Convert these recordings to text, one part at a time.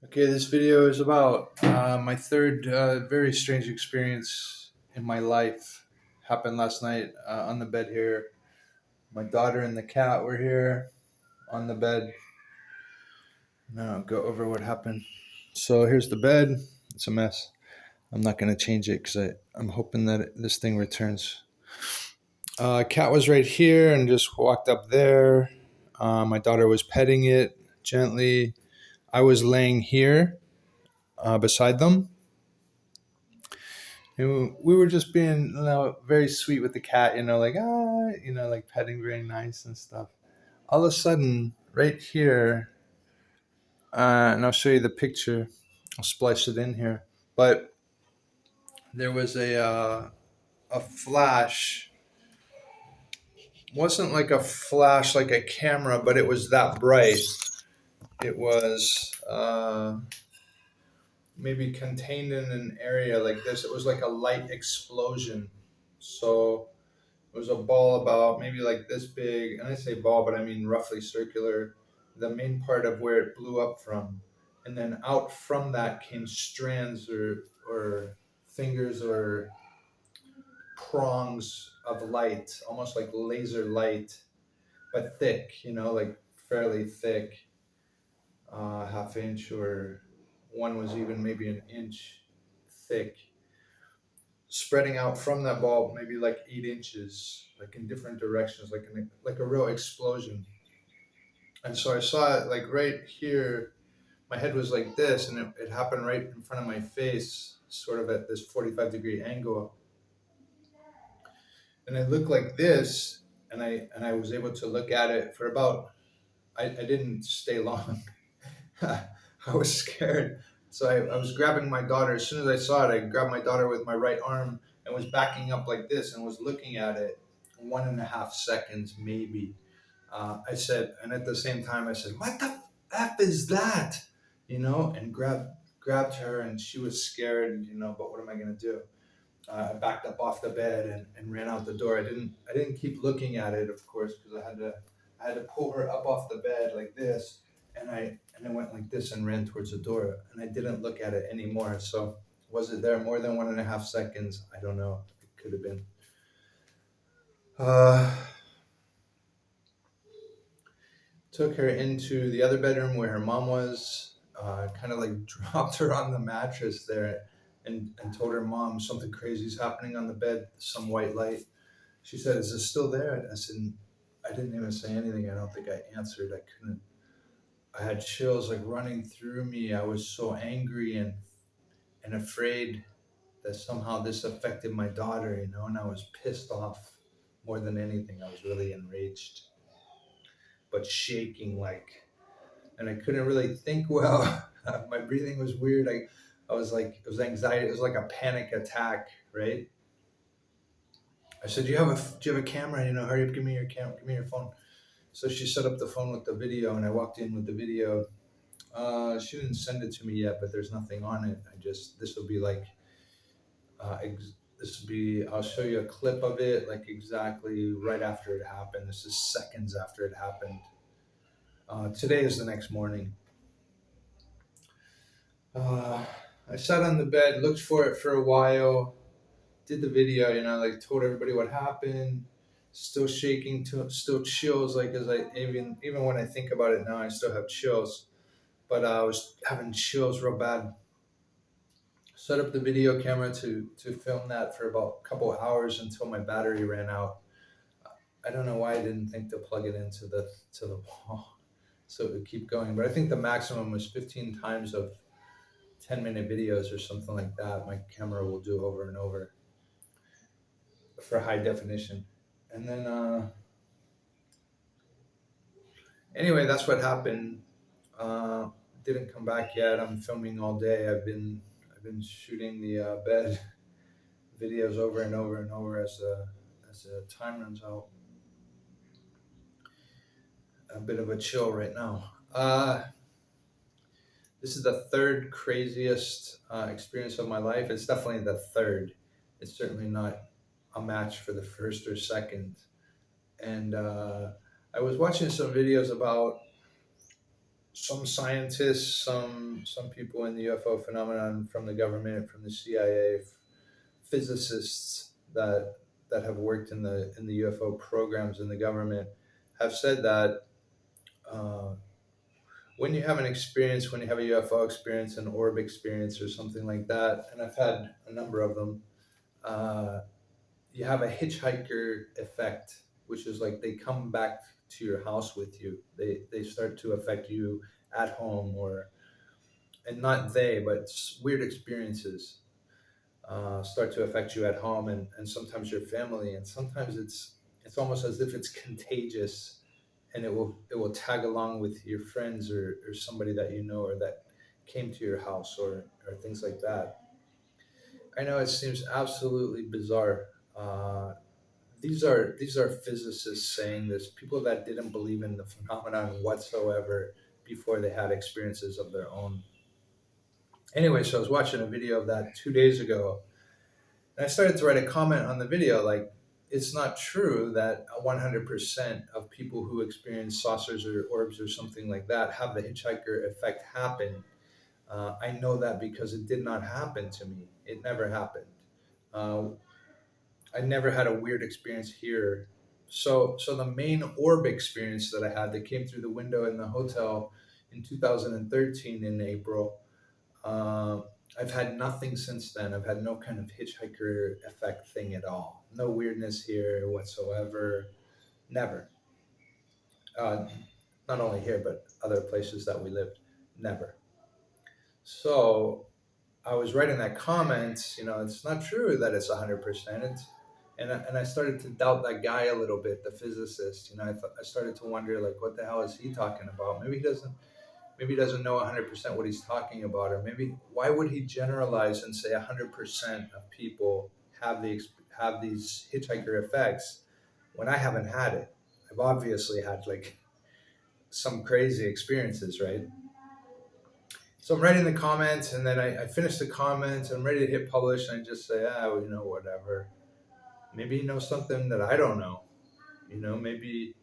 Okay, this video is about my third very strange experience in my life. Happened last night on the bed here. My daughter and the cat were here on the bed. Now I'll go over what happened. So here's the bed. It's a mess. I'm not going to change it because I'm hoping that this thing returns. Cat was right here and just walked up there. My daughter was petting it gently. I was laying here beside them. And we were just being, very sweet with the cat, like petting very nice and stuff. All of a sudden, right here, and I'll show you the picture. I'll splice it in here. But there was a flash. Wasn't like a flash like a camera, but it was that bright. It was maybe contained in an area like this. It was like a light explosion. So it was a ball about maybe like this big, and I say ball, but I mean roughly circular, the main part of where it blew up from. And then out from that came strands or fingers or prongs of light, almost like laser light, but thick, like fairly thick, half inch, or one was even maybe an inch thick, spreading out from that ball maybe like 8 inches, like in different directions, like a real explosion. And so I saw it like right here. My head was like this, and it happened right in front of my face, sort of at this 45-degree angle. And I looked like this, and I was able to look at it for about. I didn't stay long. I was scared. So I was grabbing my daughter. As soon as I saw it, I grabbed my daughter with my right arm and was backing up like this and was looking at it 1.5 seconds, maybe. I said, and at the same time, I said, "What the F is that?" And grabbed her, and she was scared, but what am I going to do? I backed up off the bed and ran out the door. I didn't keep looking at it, of course, because I had to pull her up off the bed like this, and I went like this and ran towards the door, and I didn't look at it anymore. So was it there more than 1.5 seconds? I don't know. It could have been. Uh, Took her into the other bedroom where her mom was. Kind of like dropped her on the mattress there, and told her mom something crazy is happening on the bed. Some white light. She said, "Is it still there?" I said, "I didn't even say anything. I don't think I answered. I couldn't. I had chills like running through me. I was so angry and afraid that somehow this affected my daughter, and I was pissed off more than anything. I was really enraged, but shaking and I couldn't really think well. My breathing was weird. I was like, it was anxiety. It was like a panic attack, right? I said, do you have a camera? Hurry up, give me your camera, give me your phone." So she set up the phone with the video, and I walked in with the video. She didn't send it to me yet, but there's nothing on it. This will be like, this will be, I'll show you a clip of it, like exactly right after it happened. This is seconds after it happened. Today is the next morning. Uh, I sat on the bed, looked for it for a while, did the video, like told everybody what happened. Still shaking, still chills. Like as I even when I think about it now, I still have chills. But I was having chills real bad. Set up the video camera to film that for about a couple hours until my battery ran out. I don't know why I didn't think to plug it into the wall so it would keep going. But I think the maximum was 15 times of 10-minute videos or something like that. My camera will do over and over for high definition. And then anyway, that's what happened. Uh, didn't come back yet. I'm filming all day. I've been shooting the bed videos over and over and over as the time runs out. A bit of a chill right now. This is the third craziest experience of my life. It's definitely the third. It's certainly not a match for the first or second. And I was watching some videos about some scientists, some people in the UFO phenomenon, from the government, from the CIA, physicists that have worked in the UFO programs in the government, have said that uh, when you have an experience, when you have a UFO experience, an orb experience, or something like that, and I've had a number of them, uh, you have a hitchhiker effect, which is like they come back to your house with you. They start to affect you at home, or and not they, but weird experiences start to affect you at home, and sometimes your family, and sometimes it's almost as if it's contagious, and it will tag along with your friends, or somebody that you know, or that came to your house, or things like that. I know it seems absolutely bizarre. These are physicists saying this, people that didn't believe in the phenomenon whatsoever before they had experiences of their own. Anyway, so I was watching a video of that 2 days ago, and I started to write a comment on the video like, it's not true that 100% of people who experience saucers or orbs or something like that have the hitchhiker effect happen. I know that because it did not happen to me. It never happened. Uh, I never had a weird experience here. So the main orb experience that I had that came through the window in the hotel in 2013 in April, uh, I've had nothing since then. I've had no kind of hitchhiker effect thing at all. No weirdness here whatsoever. Never. Uh, Not only here, but other places that we lived. Never. So I was writing that comment, it's not true that it's 100%. And I started to doubt that guy a little bit, the physicist. I started to wonder, like, what the hell is he talking about? Maybe he doesn't know 100% what he's talking about, or maybe why would he generalize and say 100% of people have these hitchhiker effects when I haven't had it? I've obviously had like some crazy experiences, right? So I'm writing the comments, and then I finish the comments, and I'm ready to hit publish, and I just say, well, whatever. Maybe he knows something that I don't know. Maybe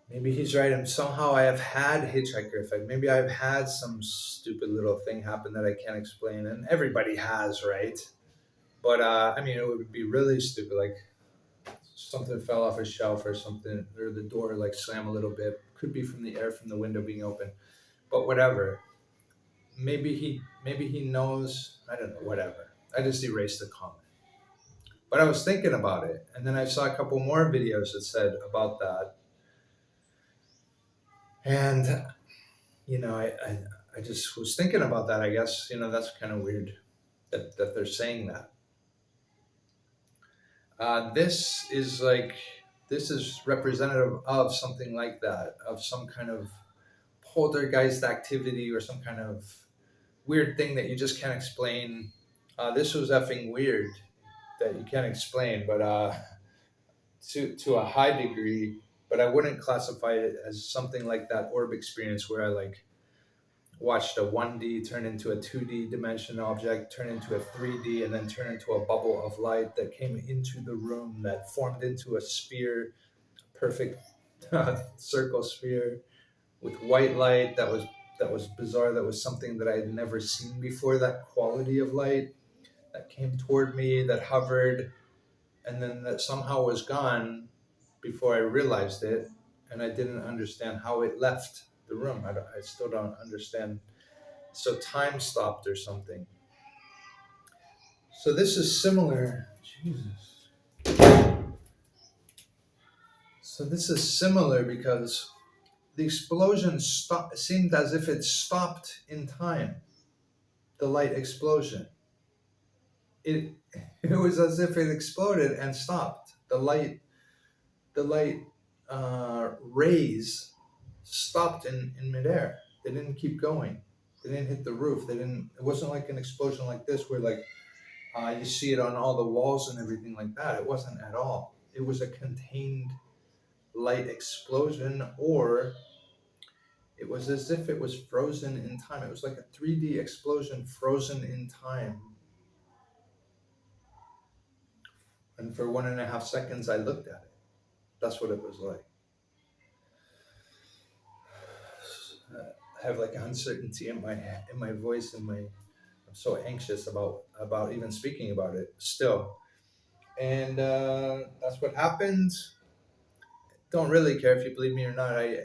he's right, and somehow I have had hitchhiker effect. Maybe I've had some stupid little thing happen that I can't explain, and everybody has, right? But I mean, it would be really stupid, like something fell off a shelf or something, or the door like slam a little bit. Could be from the air from the window being open, but whatever. Maybe he knows. I don't know. Whatever. I just erased the comment. But I was thinking about it, and then I saw a couple more videos that said about that, and I just was thinking about that. I guess that's kind of weird that they're saying that. This is like this is representative of something like that, of some kind of poltergeist activity or some kind of weird thing that you just can't explain. This was effing weird that you can't explain, but to a high degree. But I wouldn't classify it as something like that orb experience where I like watched a 1D turn into a 2D dimension object, turn into a 3D, and then turn into a bubble of light that came into the room that formed into a sphere, perfect circle sphere with white light that was bizarre. That was something that I had never seen before. That quality of light that came toward me, that hovered, and then that somehow was gone before I realized it, and I didn't understand how it left the room. I still don't understand. So time stopped or something. So this is similar. Jesus. So this is similar because the explosion seemed as if it stopped in time. The light explosion. It it was as if it exploded and stopped. The light rays stopped in midair. They didn't keep going. They didn't hit the roof. They didn't. It wasn't like an explosion like this where like you see it on all the walls and everything like that. It wasn't at all. It was a contained light explosion, or it was as if it was frozen in time. It was like a 3D explosion frozen in time. And for 1.5 seconds, I looked at it. That's what it was like. I have like uncertainty in my voice and my I'm so anxious about even speaking about it still. And that's what happened. Don't really care if you believe me or not. I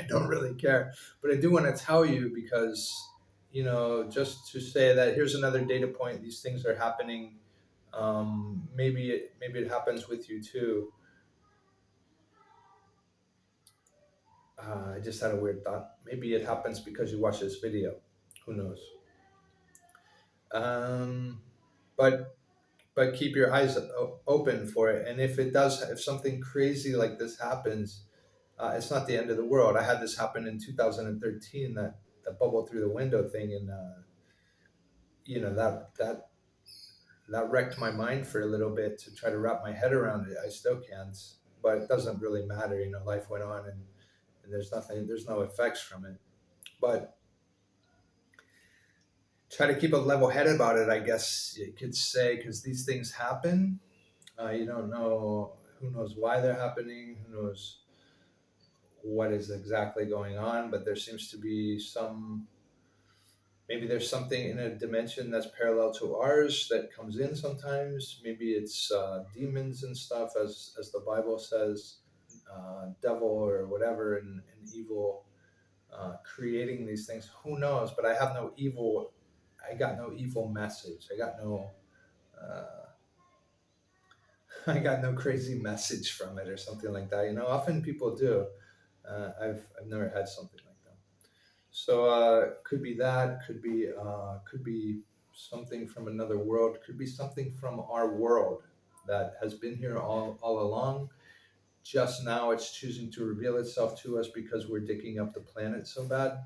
don't really care, but I do want to tell you because just to say that here's another data point. These things are happening. Maybe it happens with you too. I just had a weird thought. Maybe it happens because you watch this video. Who knows? Um, but keep your eyes open for it. And if something crazy like this happens, it's not the end of the world. I had this happen in 2013. That bubble through the window thing, and that wrecked my mind for a little bit to try to wrap my head around it. I still can't, but it doesn't really matter. Life went on, and there's no effects from it. But try to keep a level head about it, I guess you could say, because these things happen. You don't know who knows why they're happening, who knows what is exactly going on, but there seems to be maybe there's something in a dimension that's parallel to ours that comes in sometimes. Maybe it's demons and stuff, as the Bible says, devil or whatever, and evil creating these things. Who knows? But I have no evil. I got no evil message. I got no. I got no crazy message from it or something like that. Often people do. I've never had something like that. So could be that. Could be something from another world. Could be something from our world that has been here all along. Just now, it's choosing to reveal itself to us because we're digging up the planet so bad.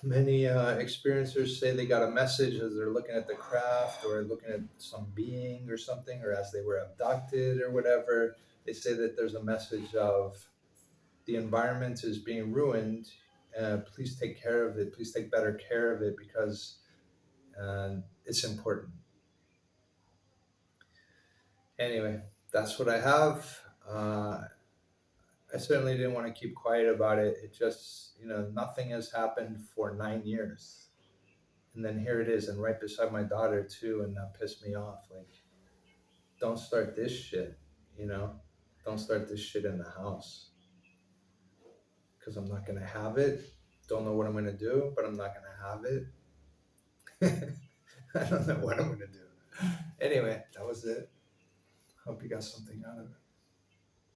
Many experiencers say they got a message as they're looking at the craft or looking at some being or something, or as they were abducted or whatever. They say that there's a message of the environment is being ruined. Please take care of it. Please take better care of it because it's important. Anyway, that's what I have. I certainly didn't want to keep quiet about it. It just, nothing has happened for 9 years. And then here it is, and right beside my daughter too, and that pissed me off. Like, don't start this shit, you know? Don't start this shit in the house. Because I'm not gonna have it. Don't know what I'm gonna do, but I'm not gonna have it. I don't know what I'm gonna do. Anyway, that was it. Hope you got something out of it.